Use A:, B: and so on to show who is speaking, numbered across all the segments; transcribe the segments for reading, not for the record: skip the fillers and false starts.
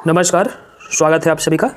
A: नमस्कार, स्वागत है आप सभी का।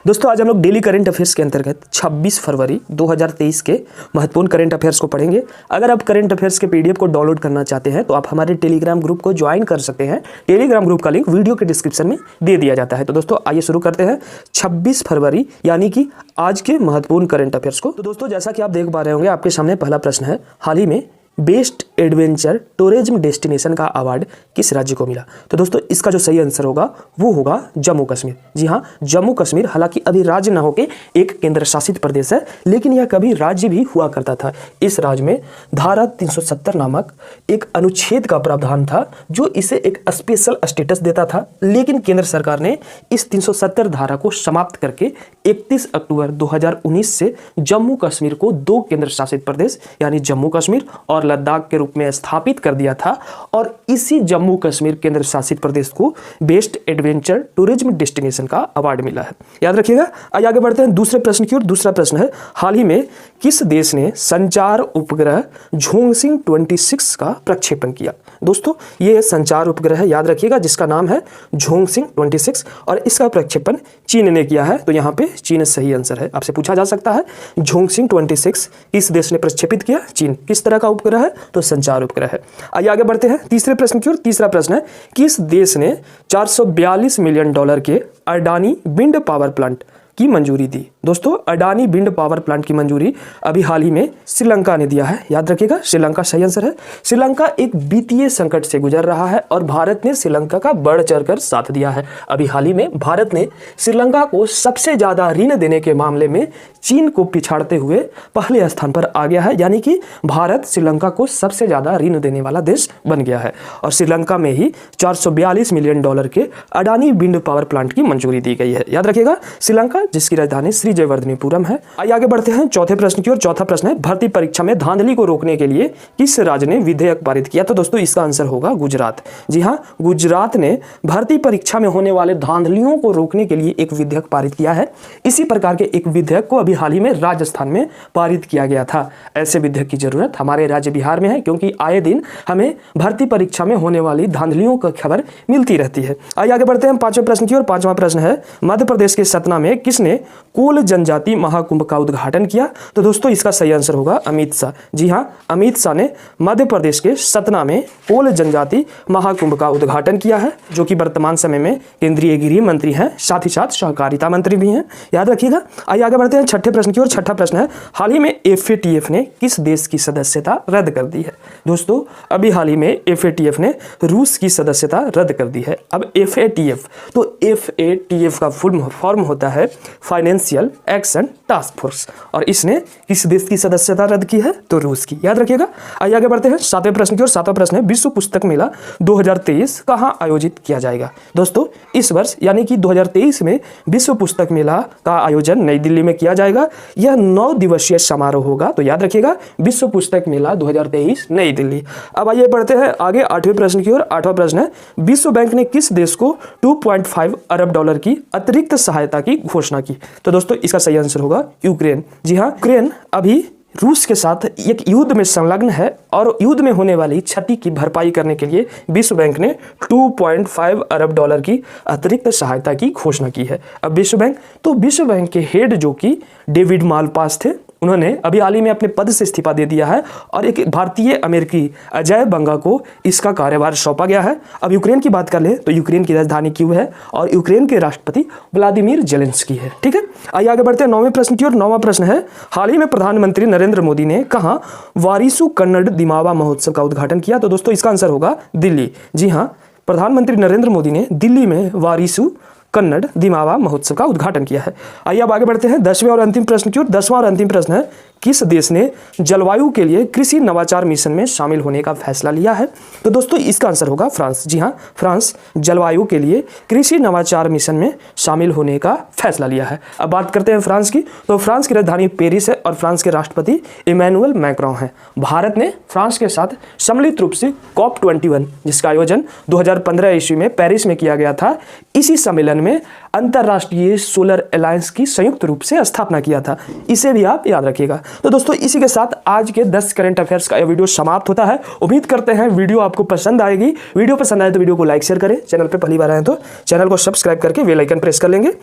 A: दोस्तों आज हम लोग डेली करंट अफेयर्स के अंतर्गत 26 फरवरी 2023 के महत्वपूर्ण करंट अफेयर्स को पढ़ेंगे। अगर आप करंट अफेयर्स के पीडीएफ को डाउनलोड करना चाहते हैं तो आप हमारे टेलीग्राम ग्रुप को ज्वाइन कर सकते हैं। टेलीग्राम ग्रुप का लिंक वीडियो के डिस्क्रिप्शन में दे दिया जाता है। तो दोस्तों आइए शुरू करते हैं 26 फरवरी यानी कि आज के महत्वपूर्ण करंट अफेयर्स को। तो दोस्तों जैसा कि आप देख पा रहे होंगे, आपके सामने पहला प्रश्न है, हाल ही में बेस्ट एडवेंचर टूरिज्म डेस्टिनेशन का अवार्ड किस राज्य को मिला? तो दोस्तों इसका जो सही आंसर होगा वो होगा जम्मू कश्मीर। जी हाँ, जम्मू कश्मीर हालांकि अभी राज्य न होकर एक केंद्र शासित प्रदेश है, लेकिन यह कभी राज्य भी हुआ करता था। इस राज्य में धारा 370 नामक एक अनुच्छेद का प्रावधान था जो इसे एक स्पेशल स्टेटस देता था, लेकिन केंद्र सरकार ने इस 370 धारा को समाप्त करके 31 अक्टूबर 2019 से जम्मू कश्मीर को दो केंद्र शासित प्रदेश यानी जम्मू कश्मीर और लद्दाख के रूप में स्थापित कर दिया था। और इसी जम्मू कश्मीर केंद्र शासित प्रदेश को बेस्ट एडवेंचर टूरिज्म डेस्टिनेशन का अवार्ड मिला है। याद रखिएगा। आगे बढ़ते हैं दूसरे प्रश्न की ओर। दूसरा प्रश्न है, हाल ही में किस देश ने संचार उपग्रह झोंगसिंग 26 का प्रक्षेपण किया? दोस्तों ये संचार उपग्रह है, याद रखिएगा, जिसका नाम है झोंगसिंग 26 और इसका प्रक्षेपण चीन ने किया है। तो यहाँ पे चीन सही आंसर है। आपसे पूछा जा सकता है झोंगसिंग 26 किस देश ने प्रक्षेपित किया? चीन। किस तरह का उपग्रह है? तो संचार उपग्रह है। आइए आगे बढ़ते हैं तीसरे प्रश्न की ओर। तीसरा प्रश्न है, किस देश ने $442 मिलियन के अडानी विंड पावर प्लांट की मंजूरी दी? दोस्तों अडानी विंड पावर प्लांट की मंजूरी अभी हाल ही में श्रीलंका ने दिया है। याद रखिएगा, श्रीलंका सही आंसर है। श्रीलंका एक वित्तीय संकट से गुजर रहा है और भारत ने श्रीलंका का बढ़ चढ़कर साथ दिया है। अभी हाल ही में भारत ने श्रीलंका को सबसे ज्यादा ऋण देने के मामले में चीन को पिछाड़ते हुए पहले स्थान पर आ गया है, यानी कि भारत श्रीलंका को सबसे ज्यादा ऋण देने वाला देश बन गया है और श्रीलंका में ही $442 मिलियन के अडानी विंड पावर प्लांट की मंजूरी दी गई है। याद रखिएगा, श्रीलंका जिसकी राजधानी श्री जयवर्धनीपुरम है। आइए आगे बढ़ते हैं चौथे प्रश्न की ओर। चौथा प्रश्न है, भर्ती परीक्षा में धांधली को रोकने के लिए किस राज्य ने विधेयक पारित किया? तो दोस्तों इसका आंसर होगा गुजरात। जी हाँ, गुजरात ने भर्ती परीक्षा में होने वाले धांधलियों को रोकने के लिए एक विधेयक पारित किया है। इसी प्रकार के एक विधेयक को अभी हाल ही में राजस्थान में पारित किया गया था। ऐसे विधेयक की जरूरत हमारे राज्य बिहार में है, क्योंकि आए दिन हमें भर्ती परीक्षा में होने वाली धांधलियों की खबर मिलती रहती है। आइए आगे बढ़ते हैं पांचवें प्रश्न की ओर। पांचवा प्रश्न है, मध्य प्रदेश के सतना में किसने कोल जनजाति महाकुंभ का उद्घाटन किया? तो दोस्तों इसका सही आंसर होगा अमित शाह। जी हाँ, अमित शाह ने मध्य प्रदेश के सतना में कोल जनजाति महाकुंभ का उद्घाटन किया है, जो कि वर्तमान समय में केंद्रीय गृह मंत्री हैं, साथ ही साथ सहकारिता मंत्री भी हैं। याद रखिएगा। आइए आगे बढ़ते हैं छठे प्रश्न की ओर। छठा प्रश्न है, हाल ही में FATF ने किस देश की सदस्यता रद्द कर दी है? दोस्तों अभी हाल ही में FATF ने रूस की सदस्यता रद्द कर दी है। अब FATF, तो FATF का फुल फॉर्म होता है फाइनेंशियल एक्शन टास्क फोर्स, और इसने किस देश की सदस्यता रद्द की है? तो रूस की। याद रखिएगा। आइए आगे बढ़ते हैं सातवें प्रश्न की ओर। सातवां प्रश्न है, विश्व पुस्तक मेला 2023 कहां आयोजित किया जाएगा? दोस्तों इस वर्ष यानी कि 2023 में विश्व पुस्तक मेला का आयोजन नई दिल्ली में किया जाएगा। यह 9 दिवसीय समारोह होगा। तो याद रखिएगा, विश्व पुस्तक मेला 2023 नई दिल्ली। अब आइए बढ़ते हैं आगे आठवें प्रश्न की ओर। आठवां प्रश्न है, विश्व बैंक ने किस देश को $2.5 अरब की अतिरिक्त सहायता की घोषणा की? तो दोस्तों इसका सही आंसर होगा यूक्रेन। जी हाँ, यूक्रेन अभी रूस के साथ एक युद्ध में संलग्न है और युद्ध में होने वाली क्षति की भरपाई करने के लिए विश्व बैंक ने $2.5 अरब की अतिरिक्त सहायता की घोषणा की है। अब विश्व बैंक के हेड जो कि डेविड मालपास थे, उन्होंने अभी हाल ही में अपने पद से इस्तीफा दे दिया है और एक भारतीय अमेरिकी अजय बंगा को इसका कार्यभार सौंपा गया है। अब यूक्रेन की बात कर ले तो यूक्रेन की राजधानी कीव है और यूक्रेन के राष्ट्रपति व्लादिमीर जेलेंस्की है। ठीक है, आइए आगे बढ़ते हैं नौवें प्रश्न की ओर। नौवां प्रश्न है, हाल ही में प्रधानमंत्री नरेंद्र मोदी ने कहां वारिसु कन्नड़ दिमावा महोत्सव का उद्घाटन किया? तो दोस्तों इसका आंसर होगा दिल्ली। जी हाँ, प्रधानमंत्री नरेंद्र मोदी ने दिल्ली में वारिसु कन्नड़ दिमावा महोत्सव का उद्घाटन किया है। आइए अब आगे बढ़ते हैं 10वें और अंतिम प्रश्न की ओर। 10वां और अंतिम प्रश्न है, किस देश ने जलवायु के लिए कृषि नवाचार मिशन में शामिल होने का फैसला लिया है? तो दोस्तों इसका आंसर होगा फ्रांस। जी हाँ, फ्रांस जलवायु के लिए कृषि नवाचार मिशन में शामिल होने का फैसला लिया है। अब बात करते हैं फ्रांस की। तो फ्रांस की राजधानी पेरिस है और फ्रांस के राष्ट्रपति इमैनुअल मैक्रों हैं। भारत ने फ्रांस के साथ सम्मिलित रूप से COP21, जिसका आयोजन 2015 ईस्वी में पेरिस में किया गया था, इसी सम्मेलन में अंतर्राष्ट्रीय सोलर अलायंस की संयुक्त रूप से स्थापना किया था। इसे भी आप याद रखिएगा। तो दोस्तों इसी के साथ आज के 10 करंट अफेयर्स का यह वीडियो समाप्त होता है। उम्मीद करते हैं वीडियो आपको पसंद आएगी। वीडियो पसंद आए तो वीडियो को लाइक शेयर करें, चैनल पर पहली बार आए तो चैनल को सब्सक्राइब करके बेल आइकन प्रेस कर लेंगे।